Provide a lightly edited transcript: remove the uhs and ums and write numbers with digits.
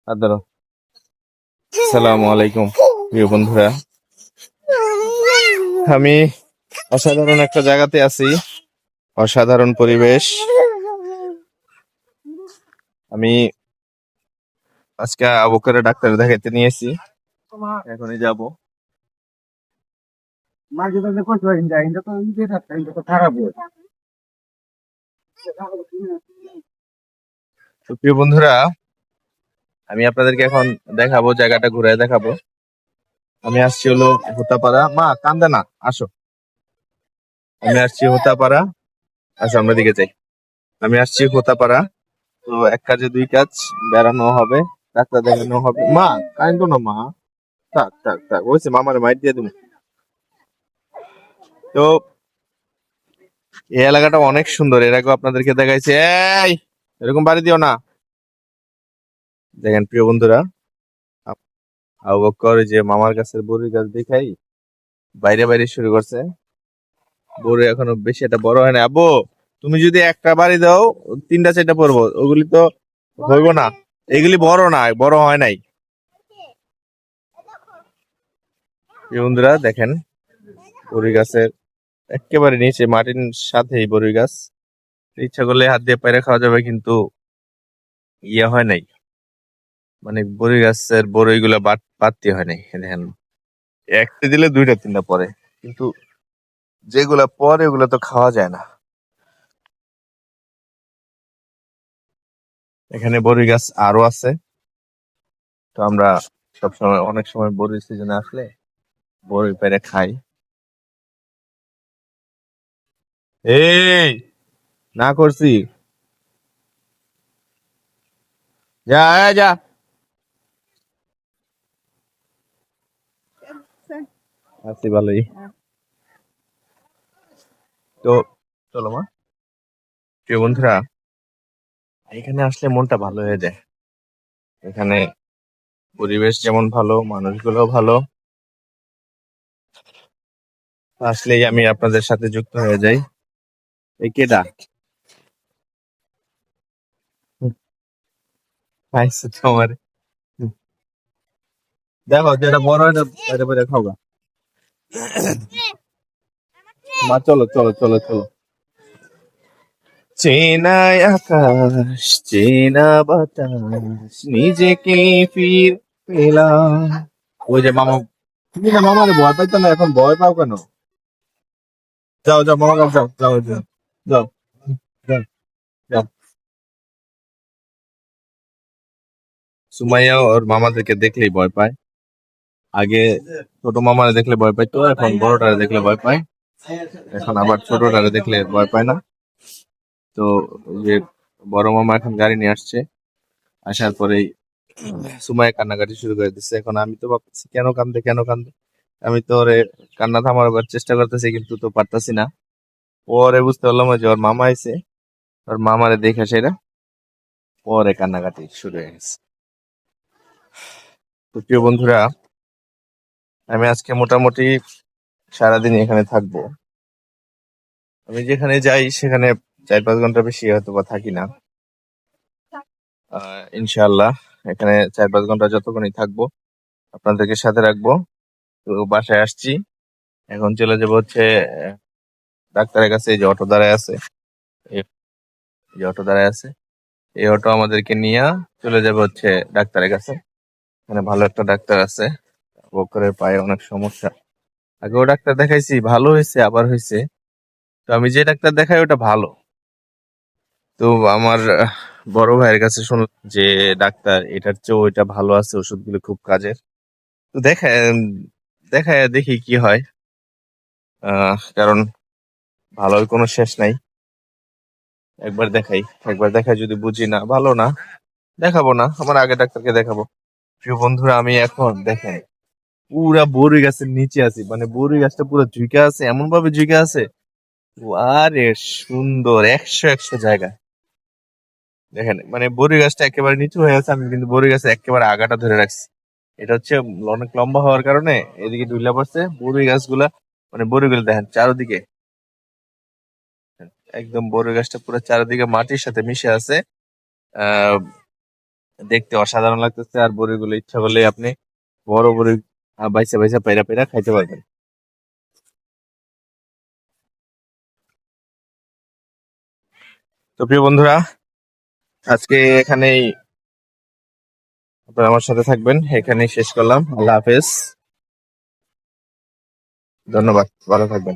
আদর আসসালামু আলাইকুম প্রিয় বন্ধুরা। আমি অসাধারণ একটা জায়গাতে আছি, অসাধারণ পরিবেশ। আমি আজকে আবু বকরের ডাক্তার দেখাইতে নিয়েছি, এখনই যাব। তো প্রিয় বন্ধুরা, আমি আপনাদেরকে এখন দেখাবো, জায়গাটা ঘুরে দেখাবো। আমি আসছি হলো হোতাপাড়া। মা কান্দে না, আসো। আমি আসছি হোতাপাড়া, আসো আমরা দিকে যাই। আমি আসছি হোতাপাড়া। তো এক কাজে দুই কাজ, বেড়ানো হবে, ডাক্তার দেখানো হবে। মা কান্দো না মা, থাক থাক থাক, বলছে মামার মাইর দিয়ে দেবো। তো এই এলাকাটা অনেক সুন্দর, এর আগেও আপনাদেরকে দেখাইছে। এই এরকম বাড়ি দিও না। দেখেন প্রিয় বন্ধুরা, আবু বকর যে মামার গাছের বড়ি গাছ দেখাই বাইরে বাইরে শুরু করছে। বড়ি এখনো বেশি একটা বড় হয় না। আব্বু তুমি যদি একটা বাড়ি দাও, তিনটা চারটা পড়বো, ওগুলি তো হইব না। এগুলি বড় না, বড় হয় নাই। প্রিয় বন্ধুরা দেখেন, বড়ি গাছের একেবারে নিচে মাটির সাথেই বড়ি গাছ। ইচ্ছা করলে হাত দিয়ে পায়রা খাওয়া যাবে, কিন্তু ইয়ে হয় নাই, মানে বড়ি গাছের বড়ই গুলা বাড়তি হয় নাই। দেখেন একটা দিলে দুইটা তিনটা পরে, কিন্তু যেগুলা পরে ওগুলা তো খাওয়া যায় না। এখানে বড়ই গাছ আরো আছে। তো আমরা সবসময়, অনেক সময় বড়ির সিজনে আসলে বড়ই পেড়ে খাই। এই না করছি, যা যা। আছি ভালোই। তো চলো মা। প্রিয় বন্ধুরা, এখানে আসলে মনটা ভালো হয়ে যায়। এখানে পরিবেশ যেমন ভালো, মানুষগুলো ভালো। আসলেই আমি আপনাদের সাথে যুক্ত হয়ে যাই। এই কেডা খাইছে তোমার? দেখো যেটা বড় হয় বাইরে বাইরে খাওয়া। মা চলো চলো চলো চলো। চেনা আকাশ, চেনা বাতাস, নিজেকে ফির পেলাম। ওই যে মামা, তুমি না মামার ভয় পাইতো না, এখন ভয় পাও কেন? যাও যাও মামা যাও যাও যাও যাও যাও যাও যাও। সুমাইয়া ওর মামাদেরকে দেখলেই ভয় পায়। আগে ছোট মামারে দেখলে ভয় পাইতো, এখন বড়টারে দেখলে ভয় পায়। এখন আবার ছোটটারে দেখলে ভয় পায় না। তো ওই যে বড় মামা এখন গাড়ি নিয়ে আসছে, আসার পরেই সুমাইয়া কান্নাকাটি শুরু করে দিচ্ছে। এখন আমি তো ভাবতেছি কেন কান্দে কেন কান্দে। আমি তো ওরে কান্না থামাবার চেষ্টা করতেছি, কিন্তু তো পারতাছি না। পরে বুঝতে পারলাম যে ওর মামা আইছে, ওর মামারে দেখে সেটা পরে কান্নাকাটি শুরু হয়ে গেছে। তো প্রিয় বন্ধুরা, আমি আজকে মোটামুটি সারাদিন এখানে থাকবো। আমি যেখানে যাই সেখানে 4-5 ঘন্টা বেশি হয়তো বা থাকি না। ইনশাআল্লাহ এখানে 4-5 ঘন্টা যতক্ষণই থাকবো আপনাদেরকে সাথে রাখবো। তো বাসায় আসছি, এখন চলে যাবো হচ্ছে ডাক্তারের কাছে। এই যে অটো দাঁড়ায় আছে, এই যে অটো দাঁড়ায় আছে, এই অটো আমাদেরকে নিয়ে চলে যাবে হচ্ছে ডাক্তারের কাছে। এখানে ভালো একটা ডাক্তার আছে। বকরের পায়ে অনেক সমস্যা, আগেও ডাক্তার দেখাইছি, ভালো হয়েছে আবার হয়েছে। তো আমি যে ডাক্তার দেখাই ওটা ভালো। তো আমার বড় ভাইয়ের কাছে শুনলাম যে ডাক্তার এটার চেয়ে ওইটা ভালো আছে, ওষুধগুলো খুব কাজের। তো দেখায় দেখি কি হয়। কারণ ভালোর কোনো শেষ নাই। একবার দেখাই, একবার দেখাই, যদি বুঝি না ভালো না দেখাবো না, আমার আগে ডাক্তারকে দেখাবো। প্রিয় বন্ধুরা, আমি এখন দেখেন পুরা বড়ই গাছের নিচে আছি, মানে বড়ই গাছটা পুরো ঝুঁকে আছে, এমন ভাবে ঝুঁকে আছে। আরে সুন্দর, 100-100 জায়গা। দেখেন মানে বড়ই গাছটা একেবারে নিচু হয়ে আছে, আমি কিন্তু বড়ই গাছে একেবারে আগাটা ধরে রাখছি। এটা হচ্ছে অনেক লম্বা হওয়ার কারণে এদিকে ঢুইলা পড়ছে বড়ই গাছগুলা। মানে বড়ইগুলো দেখেন চারদিকে, একদম বড়ই গাছটা পুরো চারিদিকে মাটির সাথে মিশে আছে। আহ দেখতে অসাধারণ লাগতেছে। আর বড়িগুলো ইচ্ছা করলে আপনি বড় বড়ি বাইসা বাইসা পাইরা পাইরা খাইতে পারবেন। তো প্রিয় বন্ধুরা, আজকে এখানেই আপনারা আমার সাথে থাকবেন, এখানেই শেষ করলাম। আল্লাহ হাফেজ, ধন্যবাদ, ভালো থাকবেন।